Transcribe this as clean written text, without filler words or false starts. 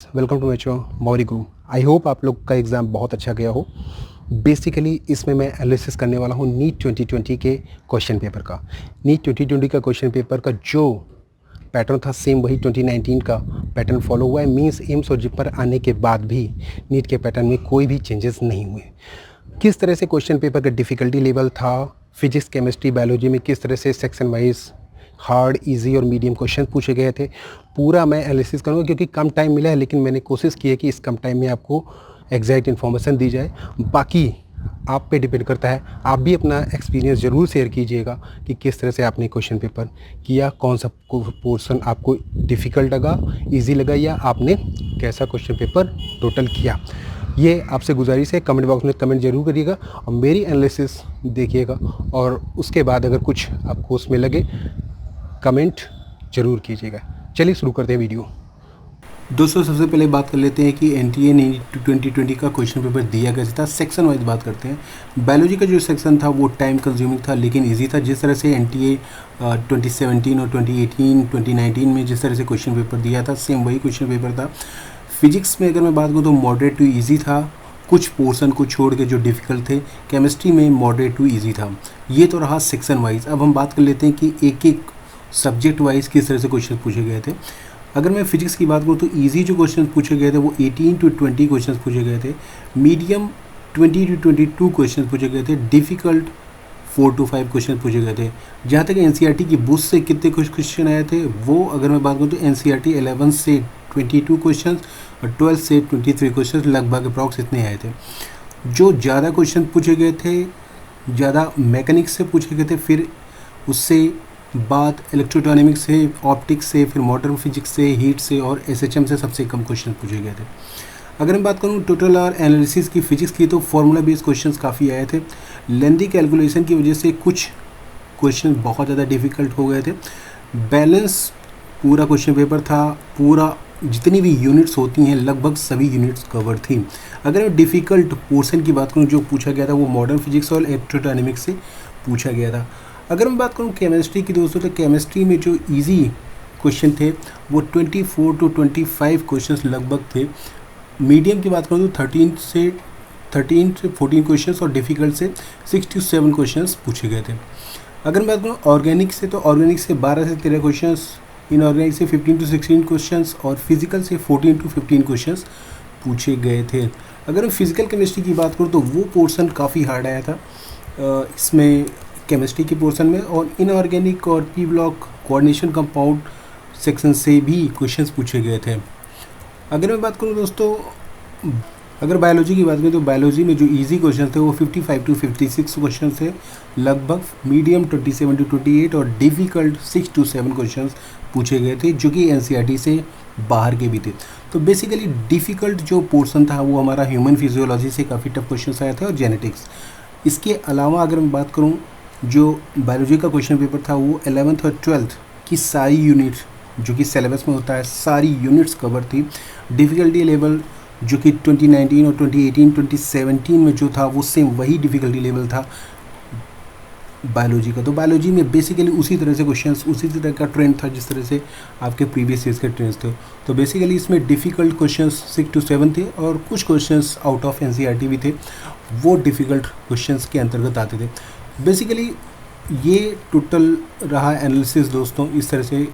Welcome to my channel Mauri Guru. I hope आप लोग का एग्ज़ाम बहुत अच्छा गया हो। बेसिकली इसमें मैं एनालिसिस करने वाला हूँ नीट 2020 के क्वेश्चन पेपर का। नीट 2020 का क्वेश्चन पेपर का जो पैटर्न था सेम वही 2019 का पैटर्न फॉलो हुआ है। मींस एम्स और जिपर आने के बाद भी नीट के पैटर्न में कोई भी चेंजेस नहीं हुए। किस तरह से क्वेश्चन पेपर का डिफ़िकल्टी लेवल था, फिजिक्स, केमिस्ट्री, बायोलॉजी में किस तरह से सेक्शन वाइज हार्ड, इजी और मीडियम क्वेश्चन पूछे गए थे, पूरा मैं एनालिसिस करूँगा। क्योंकि कम टाइम मिला है, लेकिन मैंने कोशिश की है कि इस कम टाइम में आपको एग्जैक्ट इन्फॉर्मेशन दी जाए। बाकी आप पे डिपेंड करता है, आप भी अपना एक्सपीरियंस ज़रूर शेयर कीजिएगा कि किस तरह से आपने क्वेश्चन पेपर किया, कौन सा पोर्शन आपको डिफ़िकल्ट लगा, ईजी लगा, या आपने कैसा क्वेश्चन पेपर टोटल किया। ये आपसे गुजारिश है, कमेंट बॉक्स में कमेंट ज़रूर करिएगा और मेरी एनालिसिस देखिएगा। और उसके बाद अगर कुछ आपको उसमें लगे कमेंट ज़रूर कीजिएगा। चलिए शुरू करते हैं वीडियो। दोस्तों सबसे पहले बात कर लेते हैं कि एनटीए ने 2020 का क्वेश्चन पेपर दिया कैसे था। सेक्शन वाइज बात करते हैं। बायोलॉजी का जो सेक्शन था वो टाइम कंज्यूमिंग था लेकिन इजी था। जिस तरह से एनटीए 2017 और 2018 2019 में जिस तरह से क्वेश्चन पेपर दिया था सेम वही क्वेश्चन पेपर था। फिजिक्स में अगर मैं बात करूँ तो मॉडरेट टू ईजी था, कुछ पोर्शन को छोड़ के जो डिफ़िकल्ट थे। केमिस्ट्री में मॉडरेट टू ईजी था। ये तो रहा सेक्शन वाइज। अब हम बात कर लेते हैं कि एक एक सब्जेक्ट वाइज किस तरह से क्वेश्चन पूछे गए थे। अगर मैं फिजिक्स की बात करूँ तो इजी जो क्वेश्चन पूछे गए थे वो 18 to 20 क्वेश्चन पूछे गए थे। मीडियम 20 to 22 क्वेश्चन पूछे गए थे। डिफ़िकल्ट 4 to 5 क्वेश्चन पूछे गए थे। जहाँ तक एनसीईआरटी की बुक से कितने कुछ क्वेश्चन आए थे वो अगर मैं बात करूँ तो एनसीईआरटी 11 से 22 क्वेश्चन और 12 से 23 क्वेश्चन लगभग अप्रॉक्स इतने आए थे। जो ज़्यादा क्वेश्चन पूछे गए थे ज़्यादा मैकेनिक्स से पूछे गए थे, फिर उससे बाद इलेक्ट्रोडायनेमिक्स से, ऑप्टिक्स से, फिर मॉडर्न फिजिक्स से, हीट से और एसएचएम से सबसे कम क्वेश्चन पूछे गए थे। अगर मैं बात करूँ टोटल और एनालिसिस की फिजिक्स की तो फॉर्मूला बेस्ड क्वेश्चंस काफ़ी आए थे। लेंदी कैलकुलेशन की वजह से कुछ क्वेश्चन बहुत ज़्यादा डिफ़िकल्ट हो गए थे। बैलेंस पूरा क्वेश्चन पेपर था, पूरा जितनी भी यूनिट्स होती हैं लगभग सभी यूनिट्स कवर थी। अगर मैं डिफ़िकल्ट पोर्शन की बात करूँ जो पूछा गया था वो मॉडर्न फिजिक्स और इलेक्ट्रोडायनेमिक्स से पूछा गया था। अगर मैं बात करूँ केमिस्ट्री की दोस्तों तो केमिस्ट्री में जो इजी क्वेश्चन थे वो 24 to 25 क्वेश्चंस लगभग थे। मीडियम की बात करूँ तो 13 से 14 क्वेश्चंस और डिफ़िकल्ट से 6 to 7 क्वेश्चंस पूछे गए थे। अगर मैं बात करूँ ऑर्गेनिक से तो ऑर्गेनिक से 12 से 13 क्वेश्चंस, इनऑर्गेनिक से 15 to 16 क्वेश्चंस और फिजिकल से 14 to 15 क्वेश्चंस पूछे गए थे। अगर मैं फिजिकल केमिस्ट्री की बात करूँ तो वो पोर्शन काफ़ी हार्ड आया था इसमें केमिस्ट्री के पोर्शन में। और इनऑर्गेनिक और P block coordination compound section से भी क्वेश्चंस पूछे गए थे। अगर मैं बात करूं दोस्तों अगर बायोलॉजी की बात करें तो बायोलॉजी में जो इजी क्वेश्चन थे वो 55 to 56 क्वेश्चन थे लगभग। मीडियम 27 to 28 और डिफ़िकल्ट 6 to 7 क्वेश्चन पूछे गए थे जो कि एनसीईआरटी से बाहर के भी थे। तो बेसिकली डिफ़िकल्ट जो पोर्शन था वो हमारा ह्यूमन फिजियोलॉजी से काफ़ी टफ क्वेश्चन आए थे और जेनेटिक्स। इसके अलावा अगर मैं बात करूँ जो बायोलॉजी का क्वेश्चन पेपर था वो 11th और 12th की सारी यूनिट जो कि सिलेबस में होता है सारी यूनिट्स कवर थी। डिफ़िकल्टी लेवल जो कि 2019 और 2018 2017 में जो था वो सेम वही डिफ़िकल्टी लेवल था बायोलॉजी का। तो बायोलॉजी में बेसिकली उसी तरह से क्वेश्चंस, उसी तरह का ट्रेंड था जिस तरह से आपके प्रीवियस ईयर्स के ट्रेंड्स थे। तो बेसिकली इसमें डिफ़िकल्ट क्वेश्चंस 6 to 7 थे और कुछ क्वेश्चंस आउट ऑफ एनसीईआरटी भी थे, वो डिफ़िकल्ट क्वेश्चंस के अंतर्गत आते थे। बेसिकली ये टोटल रहा एनालिसिस दोस्तों। इस तरह से